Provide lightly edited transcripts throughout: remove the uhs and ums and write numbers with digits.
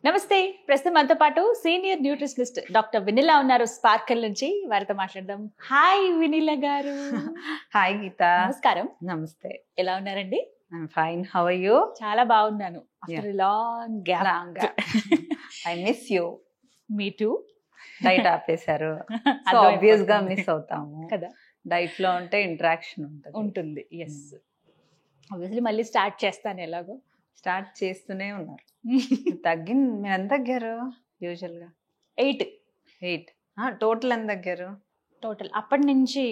నమస్తే. ప్రస్తుతం మనతో పాటు సీనియర్ న్యూట్రిషనిస్ట్ డాక్టర్ వినిలా ఉన్నారు స్పార్కల్ నుంచి. వారితో మాట్లాడదాం. హాయ్ వినిలా గారు. హాయ్ గీత. నమస్కారం. నమస్తే. ఎలా ఉన్నారండి? I'm fine. How are you? చాలా బాగున్నాను. After long gap. I miss you. Me too. Diet ఆపేశారు, సో ఆబ్వియస్ గా మిస్ అవుతాము కదా. డైట్ లో ఉంటే ఇంటరాక్షన్ ఉంటుంది. ఎస్, ఆబ్వియస్లీ మళ్ళీ స్టార్ట్ చేస్తాను. ఎలాగో స్టార్ట్ చేస్తూనే ఉన్నారు. తగ్గింది. మీరు ఎంత తగ్గారు? యూజువల్ గా 8 టోటల్ ఎంత తగ్గారు? టోటల్ అప్పటి నుంచి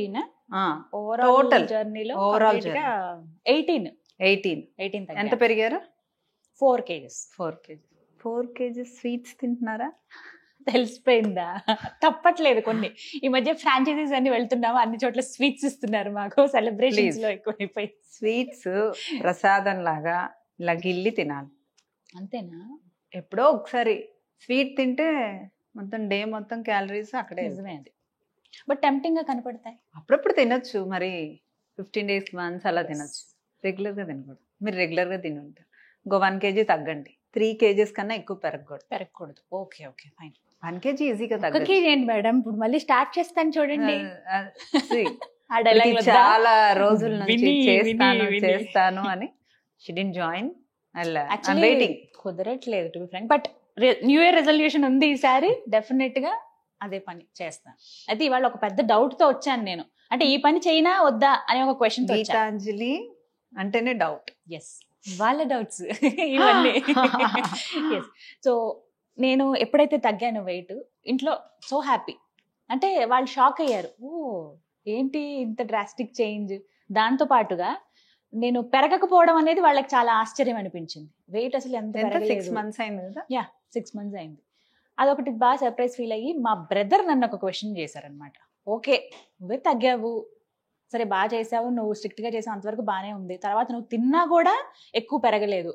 టోటల్ జర్నీలో ఓవరాల్ 18 ఎంత పెరిగారు? 4 kgs. 4 kgs స్వీట్స్ తింటున్నారా? తెలిసిపోయిందా? తప్పట్లేదు. కొన్ని ఈ మధ్య ఫ్రాంచైజీస్ అన్ని వెళ్తున్నాము, అన్ని చోట్ల స్వీట్స్ ఇస్తున్నారు మాకు. సెలబ్రేషన్స్ లో ఎక్కువైపోయి స్వీట్స్ ప్రసాదం లాగా ఇలా గిల్లి తినాలి. అంతేనా? ఎప్పుడో ఒకసారి స్వీట్ తింటే మొత్తం డే మొత్తం క్యాలరీస్ అక్కడే. నిజమే అది, బట్ టెంప్టింగ్ గా కనపడతాయి. అప్పుడప్పుడు తినొచ్చు, మరి 15 days once అలా తినొచ్చు. రెగ్యులర్ గా తినకూడదు. మీరు రెగ్యులర్ గా తినుంటారు. ఇంకో 1 kg తగ్గండి. 3 kgs కన్నా ఎక్కువ పెరగకూడదు. Okay okay fine. 1 kg ఈజీగా ఒక kg ఏంటి మేడం? ఇప్పుడు మళ్ళీ స్టార్ట్ చేస్తాను చూడండి. చాలా రోజుల నుంచి చేస్తాను అని షీ డిడ్ంట్ జాయిన్. వెయిటింగ్. కుదరట్లేదు to be frank. But new year resolution ఉంది ఈసారి. డెఫినెట్ గా అదే పని చేస్తాను. అయితే ఇవాళ ఒక పెద్ద డౌట్ తో వచ్చాను నేను. అంటే ఈ పని చేయనా వద్దా అనే ఒక క్వశ్చన్. గీతాంజలి అంటేనే డౌట్. ఎస్, వాళ్ళ డౌట్స్ ఇవన్నీ. సో నేను ఎప్పుడైతే తగ్గాను వెయిట్, ఇంట్లో సో హ్యాపీ. అంటే వాళ్ళు షాక్ అయ్యారు. ఓ ఏంటి ఇంత డ్రాస్టిక్ చేంజ్. దాంతో పాటుగా నేను పెరగకపోవడం అనేది వాళ్ళకి చాలా ఆశ్చర్యం అనిపించింది. వెయిట్ అసలు ఎంత 6 months అయింది కదా. 6 months అయింది. అదొకటి బాగా సర్ప్రైజ్ ఫీల్ అయ్యి మా బ్రదర్ నన్ను ఒక క్వశ్చన్ చేశారనమాట. ఓకే నువ్వే తగ్గావు, సరే బాగా చేసావు, నువ్వు స్ట్రిక్ట్ గా చేసావు, అంతవరకు బాగానే ఉంది. తర్వాత నువ్వు తిన్నా కూడా ఎక్కువ పెరగలేదు.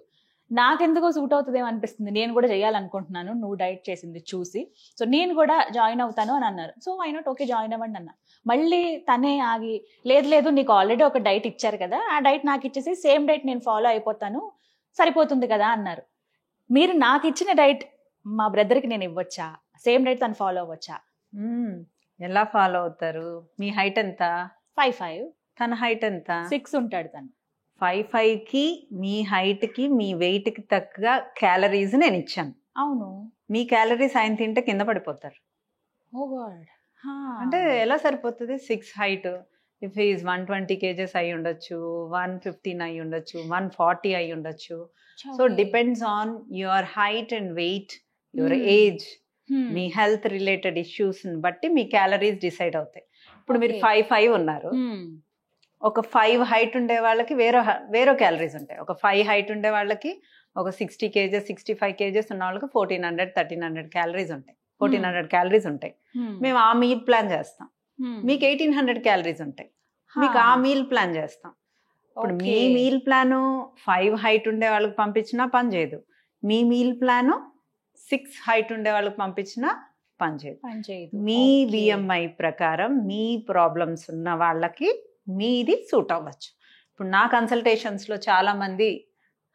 నాకెందుకో సూట్ అవుతుందేమో అనిపిస్తుంది, నేను కూడా చేయాలనుకుంటున్నాను నువ్వు డైట్ చేసింది చూసి. సో నేను కూడా జాయిన్ అవుతాను అని అన్నారు. So I not okay join అవ్వండి అన్నా. మళ్ళీ తనే ఆగి, లేదు నీకు ఆల్రెడీ ఒక డైట్ ఇచ్చారు కదా, ఆ డైట్ నాకు ఇచ్చేసి సేమ్ డైట్ నేను ఫాలో అయిపోతాను, సరిపోతుంది కదా అన్నారు. మీరు నాకు ఇచ్చిన డైట్ మా బ్రదర్కి నేను ఇవ్వచ్చా? సేమ్ డైట్ తను ఫాలో అవ్వచ్చా? ఎలా ఫాలో అవుతారు? మీ హైట్ ఎంత? 5'5". తన హైట్ ఎంత? 6 ఉంటాడు తను. 5'5" కి మీ హైట్ కి మీ వెయిట్ కి తగ్గ క్యాలరీస్ నేను ఇచ్చాను. అవును. మీ క్యాలరీస్ ఆయన తింటే కింద పడిపోతారు. ఓ గాడ్. అంటే ఎలా సరిపోతుంది? 6 హైట్, ఇఫ్ ఈజ్ 120 kgs అయి ఉండొచ్చు, 115 అయి ఉండొచ్చు, 140 అయి ఉండొచ్చు. So depends on your height and weight, your age, మీ హెల్త్ రిలేటెడ్ ఇష్యూస్ బట్టి మీ క్యాలరీస్ డిసైడ్ అవుతాయి. ఇప్పుడు మీరు 5'5" ఉన్నారు. ఒక 5 హైట్ ఉండే వాళ్ళకి వేరే క్యాలరీస్ ఉంటాయి. ఒక 5 హైట్ ఉండే వాళ్ళకి ఒక 60 kgs 65 kgs ఉన్న వాళ్ళకి 1300 క్యాలరీస్ ఉంటాయి. 1400 క్యాలరీస్ ఉంటాయి. మేము ఆ మీల్ ప్లాన్ చేస్తాం. మీకు 1800 క్యాలరీస్ ఉంటాయి. మీకు ఆ మీల్ ప్లాన్ చేస్తాం. ఇప్పుడు మీ మీల్ ప్లాను 5 హైట్ ఉండే వాళ్ళకి పంపించినా పని చేయదు. మీ మీల్ ప్లాను 6 హైట్ ఉండే వాళ్ళకి పంపించినా పని చేయదు. మీ బిఎంఐ ప్రకారం మీ ప్రాబ్లమ్స్ ఉన్న వాళ్ళకి మీది సూట్ అవ్వచ్చు. ఇప్పుడు నా కన్సల్టేషన్స్లో చాలా మంది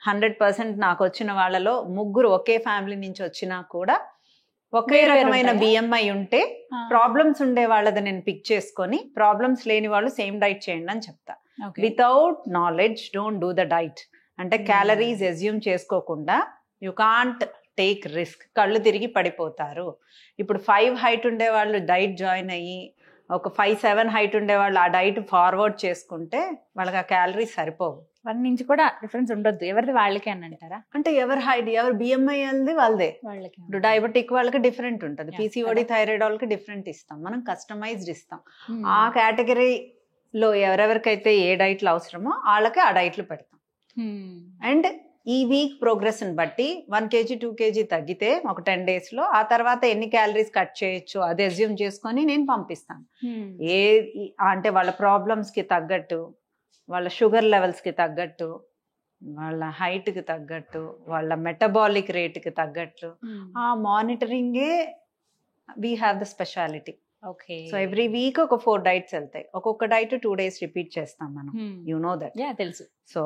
100% నాకు వచ్చిన వాళ్ళలో 3 ఒకే ఫ్యామిలీ నుంచి వచ్చినా కూడా ఒకే రకమైన బిఎంఐ ఉంటే ప్రాబ్లమ్స్ ఉండే వాళ్ళది నేను పిక్ చేసుకొని, ప్రాబ్లమ్స్ లేని వాళ్ళు సేమ్ డైట్ చేయండి అని చెప్తా. Without knowledge don't do the diet. అంటే క్యాలరీస్ ఎజ్యూమ్ చేసుకోకుండా యు కాంట్ టేక్ రిస్క్. కళ్ళు తిరిగి పడిపోతారు. ఇప్పుడు 5 హైట్ ఉండే వాళ్ళు డైట్ జాయిన్ అయ్యి ఒక 5'7" హైట్ ఉండే వాళ్ళు ఆ డైట్ ఫార్వర్డ్ చేసుకుంటే వాళ్ళకి ఆ క్యాలరీస్ సరిపోవు. 1 నుంచి కూడా డిఫరెన్స్ ఉండొద్దు, ఎవరిది వాళ్ళకి అని అంటారా? అంటే ఎవరి హైట్, ఎవరి బిఎంఐ అనేది వాళ్ళదే. ఇప్పుడు డయాబెటిక్ వాళ్ళకి డిఫరెంట్ ఉంటుంది, పీసీఓడి థైరాయిడ్ వాళ్ళకి డిఫరెంట్ ఇస్తాం, మనం కస్టమైజ్డ్ ఇస్తాం. ఆ కేటగిరీలో ఎవరెవరికైతే ఏ డైట్లు అవసరమో వాళ్ళకి ఆ డైట్లు పెడతాం. అండ్ ఈ వీక్ ప్రోగ్రెస్ ని బట్టి 1 kg 2 kg తగ్గితే ఒక 10 days లో ఆ తర్వాత ఎన్ని క్యాలరీస్ కట్ చేయొచ్చు అది అజ్యూమ్ చేసుకొని నేను పంపిస్తాను. అంటే వాళ్ళ ప్రాబ్లమ్స్ కి తగ్గట్టు, వాళ్ళ షుగర్ లెవెల్స్ కి తగ్గట్టు, వాళ్ళ హైట్ కి తగ్గట్టు, వాళ్ళ మెటబాలిక్ రేట్ కి తగ్గట్టు ఆ మానిటరింగే we have the speciality. Okay. So every week ఒక 4 డైట్స్ వెళ్తాయి. ఒక్కొక్క డైట్ 2 days రిపీట్ చేస్తాం మనం. You know that. తెలుసు. సో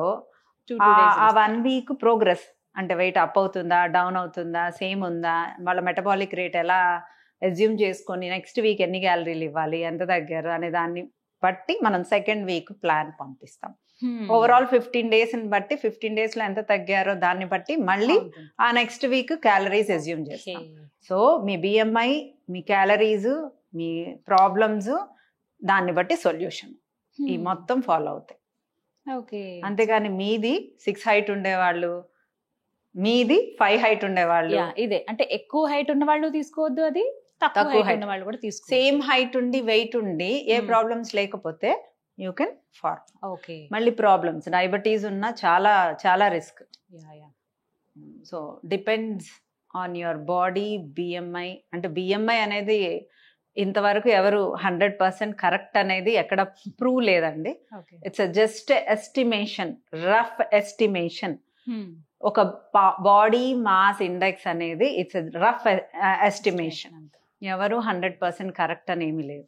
ఆ 1 week ప్రోగ్రెస్ అంటే వెయిట్ అప్ అవుతుందా, డౌన్ అవుతుందా, సేమ్ ఉందా, వాళ్ళ మెటబాలిక్ రేట్ ఎలా అజ్యూమ్ చేసుకొని నెక్స్ట్ వీక్ ఎన్ని క్యాలరీలు ఇవ్వాలి, ఎంత తగ్గారు అనే దాన్ని బట్టి మనం సెకండ్ వీక్ ప్లాన్ పంపిస్తాం. ఓవరాల్ 15 days బట్టి 15 days లో ఎంత తగ్గారో దాన్ని బట్టి మళ్ళీ ఆ నెక్స్ట్ వీక్ క్యాలరీస్ అజ్యూమ్ చేస్తాం. సో మీ బిఎంఐ, మీ క్యాలరీస్, మీ ప్రాబ్లమ్స్, దాన్ని బట్టి సొల్యూషన్ ఈ మొత్తం ఫాలో అవుతాయి. అంతేగాని మీది 6 height ఉండేవాళ్ళు, మీది 5 height ఉండేవాళ్ళు, ఇదే అంటే ఎక్కువ హైట్ ఉన్న వాళ్ళు తీసుకోవద్దు, అది తక్కువ హైట్ ఉన్న వాళ్ళు కూడా తీసుకో. సేమ్ హైట్ ఉండి వెయిట్ ఉండి ఏ ప్రాబ్లమ్స్ లేకపోతే యూ కెన్ ఫార్మ్. మళ్ళీ ప్రాబ్లమ్స్ డయాబెటీస్ ఉన్న చాలా చాలా risk. So depends on your body. BMI అంటే బిఎంఐ అనేది ఇంతవరకు ఎవరు 100% కరెక్ట్ అనేది ఎక్కడ ప్రూవ్ లేదండి. It's just estimation, rough estimation. ఒక బాడీ మాస్ ఇండెక్స్ అనేది ఇట్స్ రఫ్ ఎస్టిమేషన్. ఎవరు 100% కరెక్ట్ అని ఏమీ లేదు.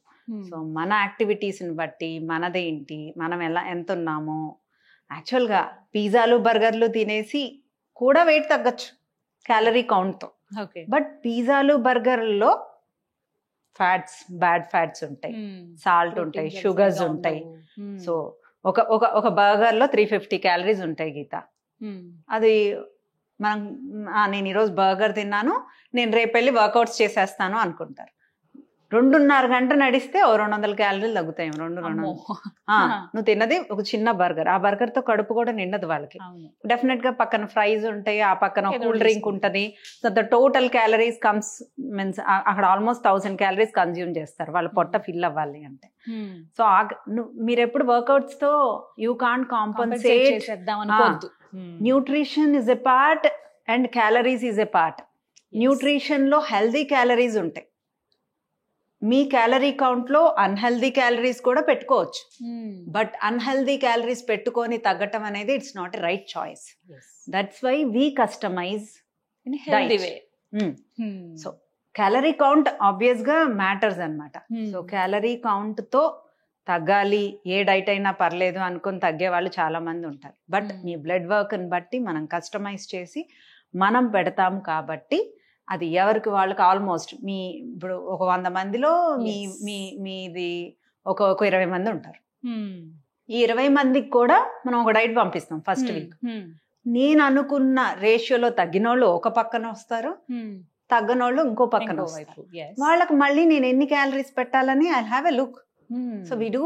సో మన యాక్టివిటీస్ని బట్టి మనదేంటి, మనం ఎంత ఉన్నామో. యాక్చువల్గా పిజ్జాలు బర్గర్లు తినేసి కూడా వెయిట్ తగ్గచ్చు క్యాలరీ కౌంట్తో. బట్ పిజ్జాలు బర్గర్లో ఫ్యాట్స్, బ్యాడ్ ఫ్యాట్స్ ఉంటాయి, సాల్ట్ ఉంటాయి, షుగర్స్ ఉంటాయి. సో ఒక బర్గర్లో 350 calories ఉంటాయి గీత. అది మనం నేను ఈరోజు బర్గర్ తిన్నాను, నేను రేపు వెళ్ళి వర్కౌట్స్ చేసేస్తాను అనుకుంటారు. 2.5 గంటలు నడిస్తే 200 calories తగ్గుతాయి. 200 నువ్వు తిన్నది ఒక చిన్న బర్గర్, ఆ బర్గర్ తో కడుపు కూడా నిండదు వాళ్ళకి. డెఫినెట్ గా పక్కన ఫ్రైస్ ఉంటాయి, ఆ పక్కన కూల్ డ్రింక్ ఉంటది. So the total calories comes means అక్కడ ఆల్మోస్ట్ 1000 calories కన్జ్యూమ్ చేస్తారు వాళ్ళ పొట్ట ఫిల్ అవ్వాలి అంటే. సో మీరు ఎప్పుడు వర్కౌట్స్ తో you can't compensate. Nutrition is a part and calories is a part. Nutrition లో హెల్దీ క్యాలరీస్ ఉంటాయి. మీ క్యాలరీ కౌంట్ లో అన్హెల్దీ క్యాలరీస్ కూడా పెట్టుకోవచ్చు. బట్ అన్హెల్దీ క్యాలరీస్ పెట్టుకొని తగ్గటం అనేది it's not a right choice. That's why we customize so calorie count obvious గా మ్యాటర్స్ అన్నమాట. సో క్యాలరీ కౌంట్ తో తగ్గాలి, ఏ డైట్ అయినా పర్లేదు అనుకుని తగ్గే వాళ్ళు చాలా మంది ఉంటారు. బట్ మీ బ్లడ్ వర్క్ ని బట్టి మనం కస్టమైజ్ చేసి మనం పెడతాం కాబట్టి అది ఎవరికి వాళ్ళకి ఆల్మోస్ట్ ఇప్పుడు ఒక 100 మందిలో మీది ఒక 20 మంది ఉంటారు. ఈ 20 మందికి కూడా మనం ఒక డైట్ పంపిస్తాం ఫస్ట్ వీక్. నేను అనుకున్న రేషియోలో తగ్గినోళ్ళు ఒక పక్కన వస్తారు, తగ్గనోళ్ళు ఇంకో పక్కన వస్తారు. వాళ్ళకి మళ్ళీ నేను ఎన్ని క్యాలరీస్ పెట్టాలని I have a look. So we do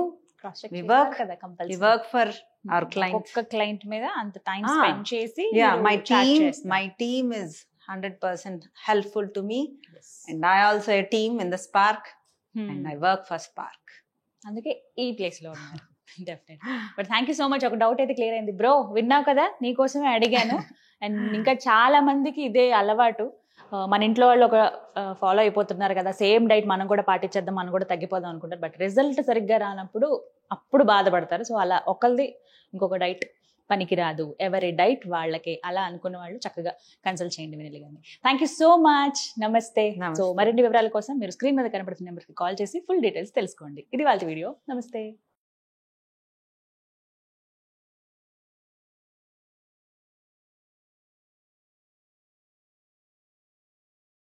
work for our client మీద అంత టైం స్పెండ్ చేసి. My team is 100% helpful to me. Yes. And I also a team in the Spark and I work for Spark. అందుకే ఈ place లో ఉన్నారు. Definite. But thank you so much. ఒక doubt అయితే clear అయింది bro. విన్నావు కదా, నీకోసమే అడిగాను. అండ్ ఇంకా చాలా మందికి ఇదే అలవాటు. మన ఇంట్లో వాళ్ళు ఒక ఫాలో అయిపోతున్నారు కదా, సేమ్ డైట్ మనం కూడా పాటించేద్దాం, మనం కూడా తగ్గిపోదాం అనుకుంటారు. బట్ రిజల్ట్ సరిగ్గా రానప్పుడు అప్పుడు బాధపడతారు. సో అలా ఒకరిది ఇంకొక డైట్ పనికిరాదు, ఎవరి డైట్ వాళ్ళకే, అలా అనుకున్న వాళ్ళు చక్కగా కన్సల్ట్ చేయండి వినీల్ గారిని. Thank you so much. నమస్తే. సో మరిన్ని వివరాల కోసం మీరు స్క్రీన్ మీద కనబడుతున్న నెంబర్కి కాల్ చేసి ఫుల్ డీటెయిల్స్ తెలుసుకోండి. ఇది వాళ్ళ వీడియో. నమస్తే.